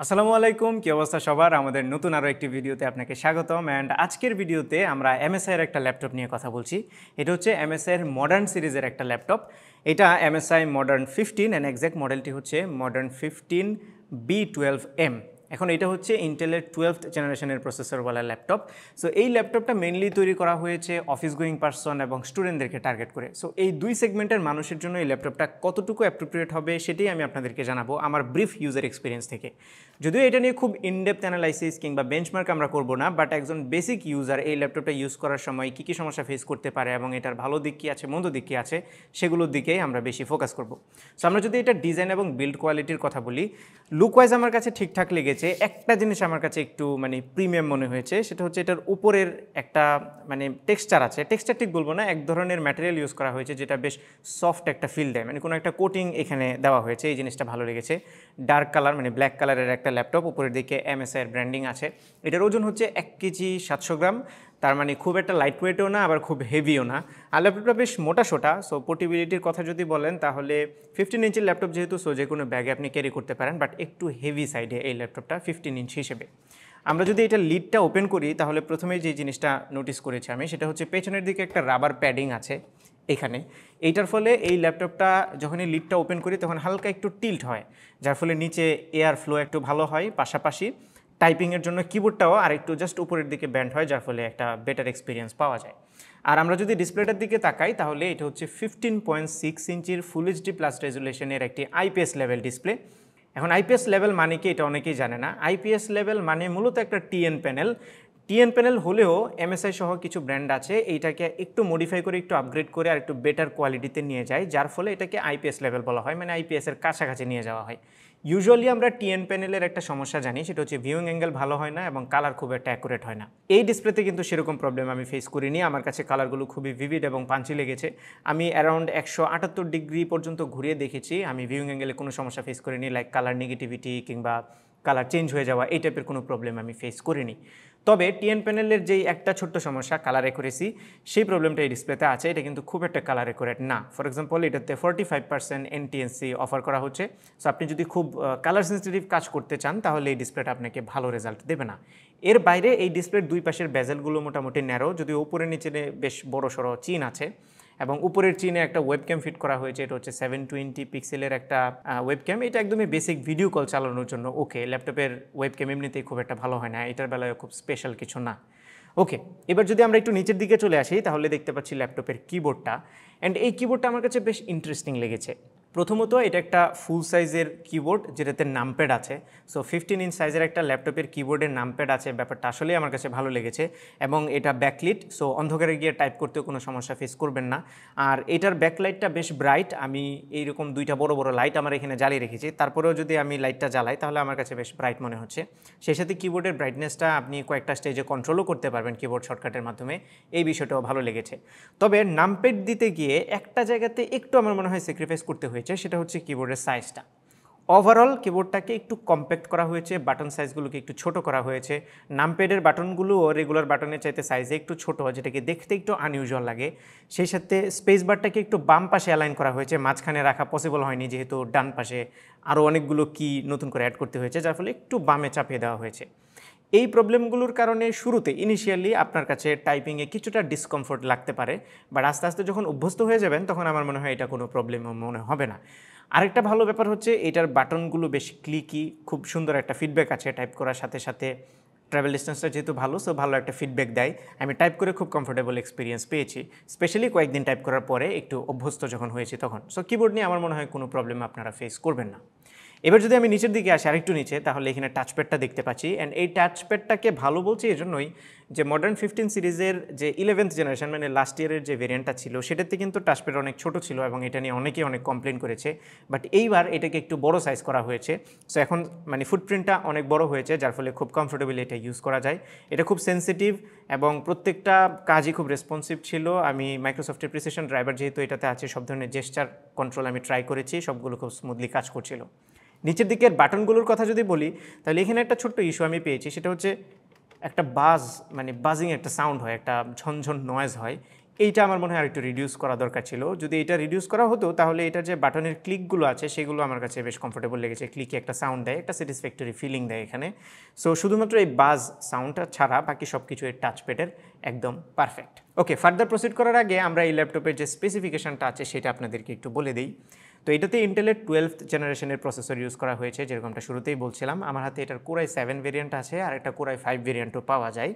আসসালামু আলাইকুম, কি অবস্থা সবার? আমাদের নতুন আরও একটি ভিডিওতে আপনাকে স্বাগতম। অ্যান্ড আজকের ভিডিওতে আমরা এমএসআইয়ের একটা ল্যাপটপ নিয়ে কথা বলছি। এটা হচ্ছে এমএসআইয়ের মডার্ন সিরিজের একটা ল্যাপটপ। এটা এমএসআই মডার্ন 15 অ্যান্ড এক্স্যাক্ট মডেলটি হচ্ছে মডার্ন 15B12M। এখন এটা হচ্ছে ইন্টেলের 12th জেনারেশনের প্রসেসরওয়ালা ল্যাপটপ। সো এই ল্যাপটপটা মেইনলি তৈরি করা হয়েছে অফিস গোয়িং পারসন এবং স্টুডেন্টদেরকে টার্গেট করে। সো এই দুই সেগমেন্টের মানুষের জন্য এই ল্যাপটপটা কতটুকু অ্যাপ্রোপ্রিয়েট হবে সেটাই আমি আপনাদেরকে জানাবো আমার ব্রিফ ইউজার এক্সপিরিয়েন্স থেকে। যদিও এটা নিয়ে খুব ইনডেপথ অ্যানালাইসিস কিংবা বেঞ্চমার্ক আমরা করব না, বাট একজন বেসিক ইউজার এই ল্যাপটপটা ইউজ করার সময় কী কী সমস্যা ফেস করতে পারে এবং এটার ভালো দিক কী আছে মন্দ দিক কী আছে সেগুলোর দিকেই আমরা বেশি ফোকাস করব। সো আমরা যদি এটা ডিজাইন এবং বিল্ড কোয়ালিটির কথা বলি, লুকওয়াইজ আমার কাছে ঠিকঠাক লেগেছে। একটা জিনিস আমার কাছে একটু প্রিমিয়াম মনে হয়েছে, সেটা হচ্ছে এটার উপরের একটা টেক্সচার আছে, টেক্সচার ঠিক বলবো না, এক ধরনের ম্যাটেরিয়াল ইউজ করা হয়েছে যেটা বেশ সফট একটা ফিল দেয়, কোনো একটা কোটিং এখানে দেওয়া হয়েছে, এই জিনিসটা ভালো লেগেছে। ডার্ক কালার ব্ল্যাক কালারের একটা ল্যাপটপ, উপরের দিকে এমএসআই এর ব্র্যান্ডিং আছে। এটার ওজন হচ্ছে 1 কেজি 700 গ্রাম, তার খুব একটা লাইট ওয়েটও না আবার খুব হেভিও না। আর ল্যাপটপটা বেশ মোটাসোটা। সো পোর্টেবিলিটির কথা যদি বলেন তাহলে 15 ইঞ্চির ল্যাপটপ যেহেতু, সো যে কোনো ব্যাগে আপনি ক্যারি করতে পারেন, বাট একটু হেভি সাইডে এই ল্যাপটপটা 15 ইঞ্চ হিসেবে। আমরা যদি এটা লিডটা ওপেন করি তাহলে প্রথমেই যে জিনিসটা নোটিস করেছি আমি, সেটা হচ্ছে পেছনের দিকে একটা রাবার প্যাডিং আছে এখানে। এইটার ফলে এই ল্যাপটপটা যখনই লিডটা ওপেন করি তখন হালকা একটু টিল্ট হয়, যার ফলে নিচে এয়ার ফ্লো একটু ভালো হয়, পাশাপাশি টাইপিংয়ের জন্য কিবোর্ডটাও আর একটু জাস্ট উপরের দিকে ব্যান্ড হয়, যার ফলে একটা বেটার এক্সপিরিয়েন্স পাওয়া যায়। আর আমরা যদি ডিসপ্লেটার দিকে তাকাই তাহলে এটা হচ্ছে 15.6 ইঞ্চির ফুল এইচডি প্লাস রেজুলেশনের একটি আইপিএস লেভেল ডিসপ্লে। এখন আইপিএস লেভেল মানে কি এটা অনেকেই জানে না। আইপিএস লেভেল মানে মূলত একটা টিএন প্যানেল হলেও এমএসআই সহ কিছু ব্র্যান্ড আছে এইটাকে একটু মডিফাই করে, একটু আপগ্রেড করে আর একটু বেটার কোয়ালিটিতে নিয়ে যায়, যার ফলে এটাকে আইপিএস লেভেল বলা হয়, আইপিএসের কাছাকাছি নিয়ে যাওয়া হয়। ইউজুয়ালি আমরা টিএন প্যানেলের একটা সমস্যা জানি, সেটা হচ্ছে ভিউইং অ্যাঙ্গেল ভালো হয় না এবং কালার খুব একটা অ্যাকুরেট হয় না। এই ডিসপ্লেতে কিন্তু সেরকম প্রবলেম আমি ফেস করিনি। আমার কাছে কালারগুলো খুবই ভিভিড এবং পাঞ্চি লেগেছে। আমি অ্যারাউন্ড 178 ডিগ্রি পর্যন্ত ঘুরিয়ে দেখেছি, আমি ভিউইং অ্যাঙ্গেলে কোনো সমস্যা ফেস করিনি, লাইক কালার নেগেটিভিটি কিংবা কালার চেঞ্জ হয়ে যাওয়া এই টাইপের কোনো প্রবলেম আমি ফেস করিনি। তবে টিএন প্যানেলের যেই একটা ছোট্ট সমস্যা কালার অ্যাকুরেসি, সেই প্রবলেমটা এই ডিসপ্লেতে আছে। এটা কিন্তু খুব একটা কালার অ্যাকুরেট না। ফর এক্সাম্পল এটাতে 45% এনটিএনসি অফার করা হচ্ছে। সো আপনি যদি খুব কালার সেন্সিটিভ কাজ করতে চান তাহলে এই ডিসপ্লেটা আপনাকে ভালো রেজাল্ট দেবে না। এর বাইরে এই ডিসপ্লের দুই পাশের বেজেলগুলো মোটামুটি ন্যারো, যদিও উপরে নিচে বেশ বড় সড়ো চিন আছে এবং উপরের চিনে একটা ওয়েবক্যাম ফিট করা হয়েছে। এটা হচ্ছে 720 পিক্সেলের একটা ওয়েবক্যাম। এটা একদমই বেসিক ভিডিও কল চালানোর জন্য ওকে। ল্যাপটপের ওয়েবক্যাম এমনিতেই খুব একটা ভালো হয় না, এটার বেলায় খুব স্পেশাল কিছু না। ওকে, এবার যদি আমরা একটু নিচের দিকে চলে আসি তাহলে দেখতে পাচ্ছি ল্যাপটপের কিবোর্ডটা। অ্যান্ড এই কিবোর্ডটা আমার কাছে বেশ ইন্টারেস্টিং লেগেছে। প্রথমত এটা একটা ফুল সাইজের কিবোর্ড যেটাতে নামপ্যাড আছে। সো 15 ইঞ্চ সাইজের একটা ল্যাপটপের কিবোর্ডের নামপ্যাড আছে, ব্যাপারটা আসলেই আমার কাছে ভালো লেগেছে। এবং এটা ব্যাকলিট, সো অন্ধকারে গিয়ে টাইপ করতেও কোনো সমস্যা ফেস করবেন না। আর এটার ব্যাকলাইটটা বেশ ব্রাইট। আমি এইরকম দুইটা বড় বড় লাইট আমার এখানে জ্বালিয়ে রেখেছি, তারপরেও যদি আমি লাইটটা জ্বালাই তাহলে আমার কাছে বেশ ব্রাইট মনে হচ্ছে। সেই সাথে কিবোর্ডের ব্রাইটনেসটা আপনি কয়েকটা স্টেজে কন্ট্রোলও করতে পারবেন কিবোর্ড শর্টকাটের মাধ্যমে, এই বিষয়টাও ভালো লেগেছে। তবে নামপ্যাড দিতে গিয়ে একটা জায়গাতে একটু আমার মনে হয় স্যাক্রিফাইস করতে হয়েছে, সেটা হচ্ছে কিবোর্ডের সাইজটা। ওভারঅল কিবোর্ডটাকে একটু কম্প্যাক্ট করা হয়েছে, বাটন সাইজগুলোকে একটু ছোট করা হয়েছে। নামপ্যাডের বাটনগুলোও রেগুলার বাটনের চাইতে সাইজে একটু ছোট, যেটাকে দেখতে একটু আনইউজুয়াল লাগে। সেই সাথে স্পেস বারটাকে একটু বাম পাশে অ্যালাইন করা হয়েছে, মাঝখানে রাখা পসিবল হয়নি যেহেতু ডান পাশে আরও অনেকগুলো কি নতুন করে অ্যাড করতে হয়েছে, যার ফলে একটু বামে চাপিয়ে দেওয়া হয়েছে। এই প্রবলেমগুলোর কারণে শুরুতে ইনিশিয়ালি আপনার কাছে টাইপিংয়ে কিছুটা ডিসকমফোর্ট লাগতে পারে, বাট আস্তে আস্তে যখন অভ্যস্ত হয়ে যাবেন তখন আমার মনে হয় এটা কোনো প্রবলেম মনে হবে না। আরেকটা ভালো ব্যাপার হচ্ছে এটার বাটনগুলো বেশ ক্লিকি, খুব সুন্দর একটা ফিডব্যাক আছে টাইপ করার সাথে সাথে। ট্রাভেল ডিস্টেন্সটা যেহেতু ভালো, সো ভালো একটা ফিডব্যাক দেয়। আমি টাইপ করে খুব কমফোর্টেবল এক্সপিরিয়েন্স পেয়েছি, স্পেশালি কয়েকদিন টাইপ করার পরে একটু অভ্যস্ত যখন হয়েছি তখন। সো কিবোর্ড নিয়ে আমার মনে হয় কোনো প্রবলেম আপনারা ফেস করবেন না। এবার যদি আমি নিচের দিকে আসি আরেকটু নিচে, তাহলে এখানে টাচপ্যাডটা দেখতে পাচ্ছি। অ্যান্ড এই টাচপ্যাডটাকে ভালো বলছি এজন্যই যে মডার্ন 15 সিরিজের যে 11th জেনারেশন লাস্ট ইয়ারের যে ভেরিয়েন্টটা ছিল সেটাতে কিন্তু টাচপ্যাড অনেক ছোট ছিল এবং এটা নিয়ে অনেকেই অনেক কমপ্লেন করেছে। বাট এইবার এটাকে একটু বড় সাইজ করা হয়েছে। সো এখন ফুটপ্রিন্টটা অনেক বড় হয়েছে, যার ফলে খুব কমফোর্টেবলি এটা ইউজ করা যায়। এটা খুব সেন্সিটিভ এবং প্রত্যেকটা কাজই খুব রেসপন্সিভ ছিল। আমি মাইক্রোসফটের প্রিসিশন ড্রাইভার যেহেতু এটাতে আছে, সব ধরনের জেস্চার কন্ট্রোল আমি ট্রাই করেছি, সবগুলো খুব স্মুথলি কাজ করছিল। নিচের দিকের বাটনগুলোর কথা যদি বলি তাহলে এখানে একটা ছোট্ট ইস্যু আমি পেয়েছি, সেটা হচ্ছে একটা বাজিং একটা সাউন্ড হয়, একটা ঝনঝন নয়েজ হয়। এইটা আমার মনে হয় আরেকটু রিডিউস করা দরকার ছিল। যদি এটা রিডিউস করা হতো তাহলে এটার যে বাটনের ক্লিকগুলো আছে সেগুলো আমার কাছে বেশ কমফোর্টেবল লেগেছে। ক্লিকে একটা সাউন্ড দেয়, একটা স্যাটিসফ্যাক্টরি ফিলিং দেয় এখানে। সো শুধুমাত্র এই বাজ সাউন্ডটা ছাড়া বাকি সব কিছু এর টাচপ্যাডের একদম পারফেক্ট। ওকে, ফার্দার প্রসিড করার আগে আমরা এই ল্যাপটপের যে স্পেসিফিকেশনটা আছে সেটা আপনাদেরকে একটু বলে দিই। তো এটাতে ইন্টেলের 12th জেনারেশনের প্রসেসর ইউজ করা হয়েছে, যেরকমটা শুরুতেই বলছিলাম। আমার হাতে এটার কোরাই 7 ভেরিয়েন্ট আছে আর একটা কোরাই 5 ভেরিয়েন্টও পাওয়া যায়।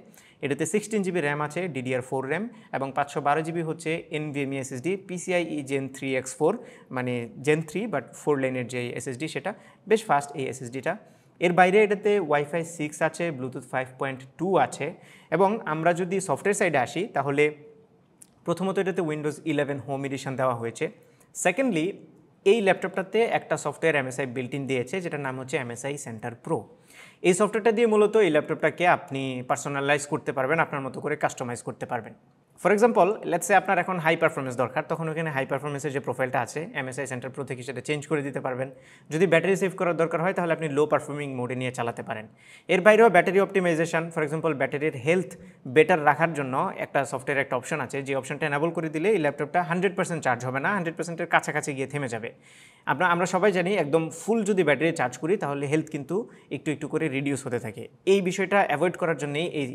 এটাতে 16 জিবি র্যাম আছে, DDR4 র্যাম, এবং 512 জিবি হচ্ছে NVMe SSD PCIe Gen 3x4, মানে Gen 3 বাট 4 লাইনের যে SSD সেটা বেশ ফাস্ট এই SSDটা। এর বাইরে এটাতে Wi-Fi 6 আছে, ব্লুটুথ 5.2 আছে, এবং আমরা যদি সফটওয়্যার সাইডে আসি তাহলে প্রথমত এটাতে উইন্ডোজ 11 হোম এডিশন দেওয়া হয়েছে। সেকেন্ডলি এই ল্যাপটপটাতে একটা সফটওয়্যার MSI বিল্ট ইন দিয়েছে যেটার নাম হচ্ছে MSI সেন্টার প্রো। এই সফটওয়্যারটা দিয়ে মূলত এই ল্যাপটপটাকে আপনি পার্সোনালাইজ করতে পারবেন, আপনার মতো করে কাস্টমাইজ করতে পারবেন। ফর এক্সাম্পল, লেটস সে আপনার এখন হাই পারফরমেন্স দরকার, তখন ওখানে হাই পারফরমেন্সের যে প্রোফাইলটা আছে MSI সেন্টার প্রো থেকে সেটা চেঞ্জ করে দিতে পারবেন। যদি ব্যাটারি সেভ করার দরকার হয় তাহলে আপনি লো পারফর্মিং মোডে নিয়ে চালাতে পারেন। এর বাইরেও ব্যাটারি অপটিমাইজেশন, ফর এক্সাম্পল ব্যাটারির হেলথ বেটার রাখার জন্য একটা সফটওয়্যার একটা অপশন আছে, যে অপশনটা এনাবল করে দিলে এই ল্যাপটপটা 100% চার্জ হবে না, 100%-এর কাছাকাছি গিয়ে থেমে যাবে। আমরা সবাই জানি একদম ফুল যদি ব্যাটারি চার্জ করি তাহলে হেলথ কিন্তু একটু একটু করে রিডিউস হতে থাকে। এই বিষয়টা অ্যাভয়েড করার জন্যই এই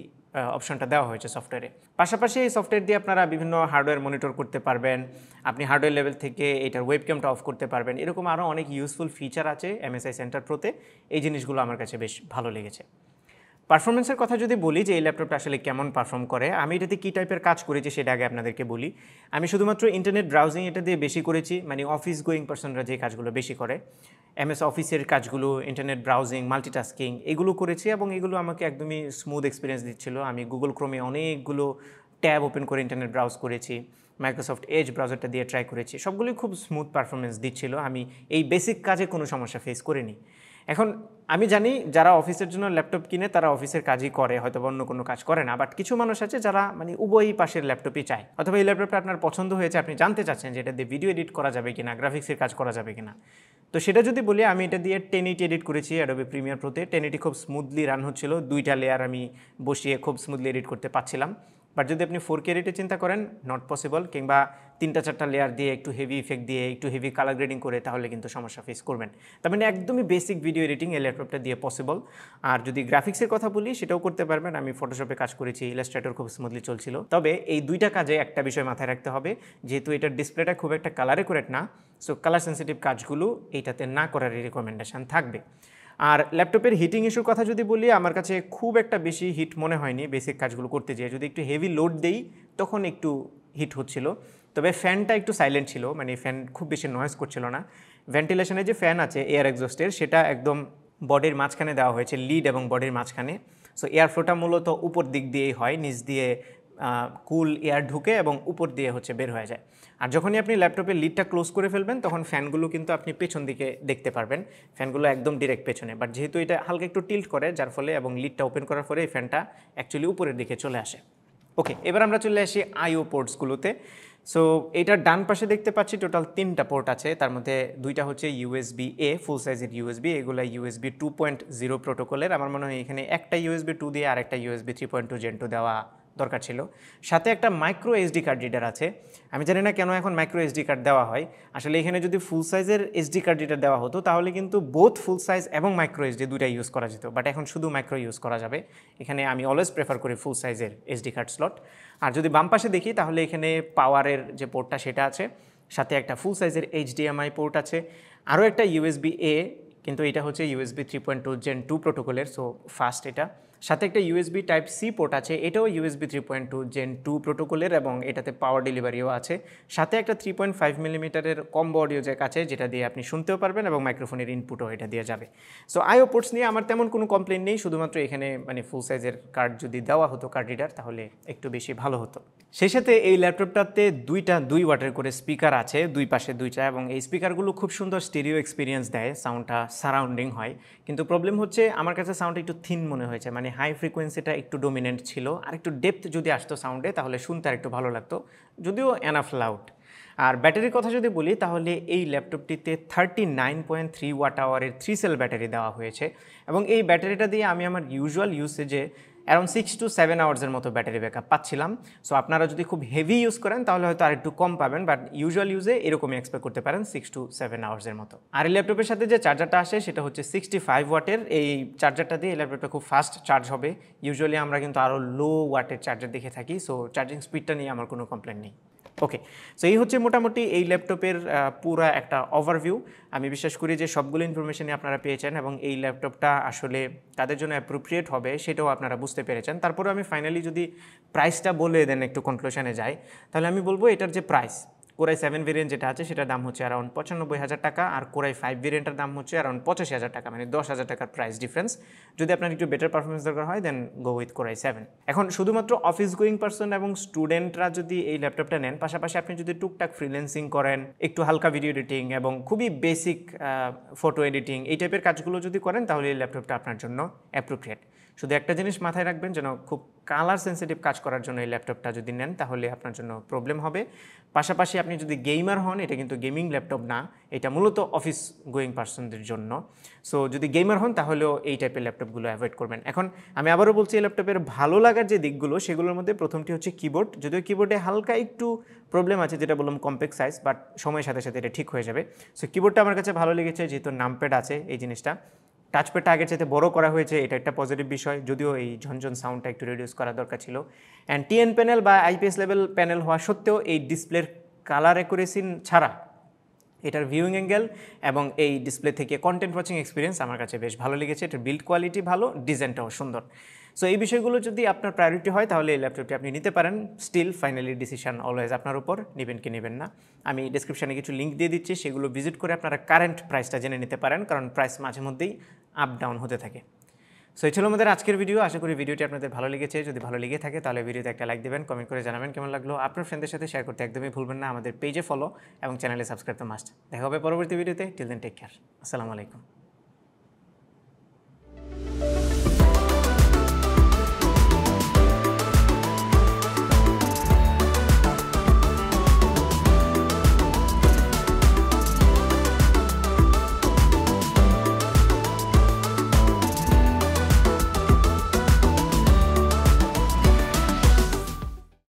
অপশনটা দেওয়া হয়েছে সফটওয়্যারে। পাশাপাশি এই সফটওয়্যার দিয়ে আপনারা বিভিন্ন হার্ডওয়্যার মনিটর করতে পারবেন, আপনি হার্ডওয়্যার লেভেল থেকে এটার ওয়েবক্যামটা অফ করতে পারবেন। এরকম আরও অনেক ইউজফুল ফিচার আছে MSI সেন্টার প্রোতে। এই জিনিসগুলো আমার কাছে বেশ ভালো লেগেছে। পারফরমেন্সের কথা যদি বলি যে এই ল্যাপটপটা আসলে কেমন পারফর্ম করে, আমি এটাতে কী টাইপের কাজ করেছি সেটা আগে আপনাদেরকে বলি। আমি শুধুমাত্র ইন্টারনেট ব্রাউজিং এটা দিয়ে বেশি করেছি, মানে অফিস গোয়িং পার্সনরা যে কাজগুলো বেশি করে, MS অফিসের কাজগুলো, ইন্টারনেট ব্রাউজিং, মাল্টিটাস্কিং, এগুলো করেছি, এবং এগুলো আমাকে একদমই স্মুথ এক্সপিরিয়েন্স দিচ্ছিল। আমি গুগল ক্রোমে অনেকগুলো ট্যাব ওপেন করে ইন্টারনেট ব্রাউজ করেছি, মাইক্রোসফট এজ ব্রাউজারটা দিয়ে ট্রাই করেছি, সবগুলোই খুব স্মুথ পারফরমেন্স দিচ্ছিল। আমি এই বেসিক কাজে কোনো সমস্যা ফেস করিনি। এখন আমি জানি যারা অফিসের জন্য ল্যাপটপ কিনে তারা অফিসের কাজই করে, হয়তো অন্য কোনো কাজ করে না, বাট কিছু মানুষ আছে যারা মানে উভয়ই পাশের ল্যাপটপই চায়, অথবা এই ল্যাপটপটা আপনার পছন্দ হয়েছে, আপনি জানতে চাচ্ছেন যে এটা দিয়ে ভিডিও এডিট করা যাবে কিনা, গ্রাফিক্সের কাজ করা যাবে কিনা। তো সেটা যদি বলি, আমি এটা দিয়ে 1080 এডিট করেছি অ্যাডোবে প্রিমিয়ার প্রোতে। 1080 খুব স্মুথলি রান হচ্ছিল, 2টা লেয়ার আমি বসিয়ে খুব স্মুথলি এডিট করতে পারছিলাম। বাট যদি আপনি 4K এডিটে চিন্তা করেন, নট পসিবল, কিংবা 3টা-4টা লেয়ার দিয়ে একটু হেভি ইফেক্ট দিয়ে একটু হেভি কালার গ্রেডিং করে তাহলে কিন্তু সমস্যা ফেস করবেন। তার মানে একদমই বেসিক ভিডিও এডিটিং এই ল্যাপটপটা দিয়ে পসিবল। আর যদি গ্রাফিক্সের কথা বলি সেটাও করতে পারবেন। আমি ফটোশপে কাজ করেছি, ইলাস্ট্রেটর খুব স্মুথলি চলছিল। তবে এই দুইটা কাজে একটা বিষয় মাথায় রাখতে হবে, যেহেতু এটার ডিসপ্লেটা খুব একটা কালার অ্যাকুরেট না, সো কালার সেন্সিটিভ কাজগুলো এইটাতে না করারই রিকমেন্ডেশন থাকবে। আর ল্যাপটপের হিটিং ইস্যুর কথা যদি বলি, আমার কাছে খুব একটা বেশি হিট মনে হয়নি বেসিক কাজগুলো করতে যেয়ে। যদি একটু হেভি লোড দেই তখন একটু হিট হচ্ছিল, তবে ফ্যানটা একটু সাইলেন্ট ছিল, মানে ফ্যান খুব বেশি নয়েজ করছিল না। ভেন্টিলেশনের যে ফ্যান আছে এয়ার এক্সস্টের, সেটা একদম বডির মাঝখানে দেওয়া হয়েছে, লিড এবং বডির মাঝখানে। সো এয়ার ফ্লোটা মূলত উপর দিক দিয়েই হয়, নিচ দিয়ে কুল এয়ার ঢুকে এবং উপর দিয়ে হচ্ছে বের হয়ে যায়। আর যখনই আপনি ল্যাপটপের লিডটা ক্লোজ করে ফেলবেন তখন ফ্যানগুলো কিন্তু আপনি পেছন দিকে দেখতে পারবেন, ফ্যানগুলো একদম ডিরেক্ট পেছনে। বাট যেহেতু এটা হালকা একটু টিল্ট করে, যার ফলে এবং লিডটা ওপেন করার পরে এই ফ্যানটা অ্যাকচুয়ালি উপরের দিকে চলে আসে। ওকে, এবার আমরা চলে আসি আইও পোর্টসগুলোতে। সো এটার ডান পাশে দেখতে পাচ্ছি টোটাল 3টা পোর্ট আছে, তার মধ্যে 2টা হচ্ছে USB-A ফুল সাইজের USB, এগুলো USB 2.0 প্রোটোকলের। আমার মনে হয় এখানে একটা USB 2 দিয়ে আর একটা USB 3.2 Gen 2 দেওয়া দরকার ছিল। সাথে একটা মাইক্রো SD কার্ড রিডার আছে। আমি জানি না কেন এখন মাইক্রো SD কার্ড দেওয়া হয়, আসলে এখানে যদি ফুল সাইজের SD কার্ড রিডার দেওয়া হতো তাহলে কিন্তু বোথ ফুল সাইজ এবং মাইক্রো SD দুইটা ইউজ করা যেত, বাট এখন শুধু মাইক্রো ইউজ করা যাবে। এখানে আমি অলওয়েজ প্রেফার করি ফুল সাইজের SD কার্ড স্লট। আর যদি বাম পাশে দেখি তাহলে এখানে পাওয়ারের যে পোর্টটা সেটা আছে, সাথে একটা ফুল সাইজের HDMI পোর্ট আছে, আরও একটা USB-A, কিন্তু এটা হচ্ছে USB 3.2 Gen 2 প্রোটোকলের, সো ফাস্ট এটা। সাথে একটা USB Type-C পোর্ট আছে, এটাও USB 3.2 Gen 2 প্রোটোকলের এবং এটাতে পাওয়ার ডেলিভারিও আছে। সাথে একটা 3.5 মিলিমিটারের কম্বো অডিও জ্যাক আছে, যেটা দিয়ে আপনি শুনতেও পারবেন এবং মাইক্রোফোনের ইনপুটও এটা দিয়ে যাবে। সো আইও পোর্টস নিয়ে আমার তেমন কোনো কমপ্লেন নেই, শুধুমাত্র এখানে মানে ফুল সাইজের কার্ড যদি দেওয়া হতো কার্ড রিডার তাহলে একটু বেশি ভালো হতো। সেই সাথে এই ল্যাপটপটাতে 2 ওয়াটের করে স্পিকার আছে, দুই পাশে 2টা, এবং এই স্পিকারগুলো খুব সুন্দর স্টেরিও এক্সপিরিয়েন্স দেয়, সাউন্ডটা সারাউন্ডিং হয়। কিন্তু প্রবলেম হচ্ছে আমার কাছে সাউন্ড একটু থিন মনে হয়েছে, মানে হাই ফ্রিকোয়েন্সিটা একটু ডোমিনেন্ট ছিল, আর একটু ডেপথ যদি আসতো সাউন্ডে তাহলে শুনতে আর একটু ভালো লাগতো, যদিও এনাফ লাউড। আর ব্যাটারির কথা যদি বলি তাহলে এই ল্যাপটপটিতে 39.3 ওয়াট আওয়ারের 3 সেল ব্যাটারি দেওয়া হয়েছে, এবং এই ব্যাটারিটা দিয়ে আমি আমার ইউজুয়াল ইউসেজে অ্যারাউন্ড 6 to 7 আওয়ার্সের মতো ব্যাটারি ব্যাকআপ পাচ্ছিলাম। সো আপনারা যদি খুব হেভি ইউজ করেন তাহলে হয়তো আর একটু কম পাবেন, বাট ইউজুয়াল ইউজে এরকমই এক্সপেক্ট করতে পারেন 6 to 7 আওয়ার্সের মতো। আর এই ল্যাপটপের সাথে যে চার্জারটা আসে সেটা হচ্ছে 65 ওয়াটের। এই চার্জারটা দিয়ে এই ল্যাপটপটা খুব ফাস্ট চার্জ হবে। ইউজুয়ালি আমরা কিন্তু আরও লো ওয়াটের চার্জার দেখে থাকি, সো চার্জিং স্পিডটা নিয়ে আমার কোনো কমপ্লেন নেই। ওকে, সো এই হচ্ছে মোটামুটি এই ল্যাপটপের পুরা একটা ওভারভিউ। আমি বিশ্বাস করি যে সবগুলো ইনফরমেশনই আপনারা পেয়েছেন এবং এই ল্যাপটপটা আসলে কাদের জন্য অ্যাপ্রোপ্রিয়েট হবে সেটাও আপনারা বুঝতে পেরেছেন। তারপরে আমি ফাইনালি যদি প্রাইসটা বলে দেন একটু কনক্লুশনে যাই, তাহলে আমি বলবো এটার যে প্রাইস, কোরাই 7 ভেরিয়েন্ট যেটা আছে সেটার দাম হচ্ছে অ্যারাউন্ড 95,000 টাকা, আর কোরাই 5 ভেরিয়েন্টের দাম হচ্ছে অ্যারাউন্ড 85,000 টাকা, মানে 10,000 টাকার প্রাইস ডিফারেন্স। যদি আপনার একটু বেটার পারফরমেন্স দরকার হয় দেন গো উইথ কোরাই 7। এখন শুধুমাত্র অফিস গোয়িং পারসন এবং স্টুডেন্টরা যদি এই ল্যাপটপটা নেন, পাশাপাশি আপনি যদি টুকটাক ফ্রিল্যান্সিং করেন, একটু হালকা ভিডিও এডিটিং এবং খুবই বেসিক ফটো এডিটিং এই টাইপের কাজগুলো যদি করেন, তাহলে এই ল্যাপটপটা আপনার জন্য অ্যাপ্রোপ্রিয়েট। শুধু একটা জিনিস মাথায় রাখবেন, যেন খুব কালার সেন্সিটিভ কাজ করার জন্য এই ল্যাপটপটা যদি নেন তাহলে আপনার জন্য প্রবলেম হবে। পাশাপাশি আপনি যদি গেমার হন, এটা কিন্তু গেমিং ল্যাপটপ না, এটা মূলত অফিস গোয়িং পারসনদের জন্য। সো যদি গেমার হন তাহলেও এই টাইপের ল্যাপটপগুলো অ্যাভয়েড করবেন। এখন আমি আবারও বলছি, এই ল্যাপটপের ভালো লাগার যে দিকগুলো সেগুলোর মধ্যে প্রথমটি হচ্ছে কিবোর্ড। যদিও কিবোর্ডে হালকা একটু প্রবলেম আছে, যেটা বললাম কমপ্যাক্ট সাইজ, বাট সময়ের সাথে সাথে এটা ঠিক হয়ে যাবে। সো কিবোর্ডটা আমার কাছে ভালো লেগেছে, যেহেতু নামপ্যাড আছে এই জিনিসটা। টাচপ্যাডটা আগের চাইতে বড় করা হয়েছে, এটা একটা পজিটিভ বিষয়, যদিও এই ঝনঝন সাউন্ডটা একটু রিডিউস করা দরকার ছিল। অ্যান্ড টিএন প্যানেল বা আইপিএস লেভেল প্যানেল হওয়া সত্ত্বেও এই ডিসপ্লের কালার অ্যাকুরেসি ছাড়া এটার ভিউইং অ্যাঙ্গেল এবং এই ডিসপ্লে থেকে কন্টেন্ট ওয়াচিং এক্সপিরিয়েন্স আমার কাছে বেশ ভালো লেগেছে। এটার বিল্ড কোয়ালিটি ভালো, ডিজাইনটাও সুন্দর। সো এই বিষয়গুলো যদি আপনার প্রায়োরিটি হয় তাহলে এই ল্যাপটপটি আপনি নিতে পারেন। স্টিল ফাইনালি ডিসিশন অলওয়েজ আপনার উপর, নেবেন কি নেবেন না। আমি ডিসক্রিপশানে কিছু লিঙ্ক দিয়ে দিচ্ছি, সেগুলো ভিজিট করে আপনারা কারেন্ট প্রাইসটা জেনে নিতে পারেন, কারণ প্রাইস মাঝে মধ্যেই আপ ডাউন হতে থাকে। সো এই ছিল আমাদের আজকের ভিডিও। আশা করি ভিডিওটি আপনাদের ভালো লেগেছে। যদি ভালো লেগে থাকে তাহলে ভিডিওতে একটা লাইক দেবেন, কমেন্ট করে জানাবেন কেমন লাগলো। আপনার ফ্রেন্ডদের সাথে শেয়ার করতে একদমই ভুলবেন না। আমাদের পেজে ফলো এবং চ্যানেলে সাবস্ক্রাইব তো মাস্ট। দেখা হবে পরবর্তী ভিডিওতে। Till then take care. আসসালামু আলাইকুম।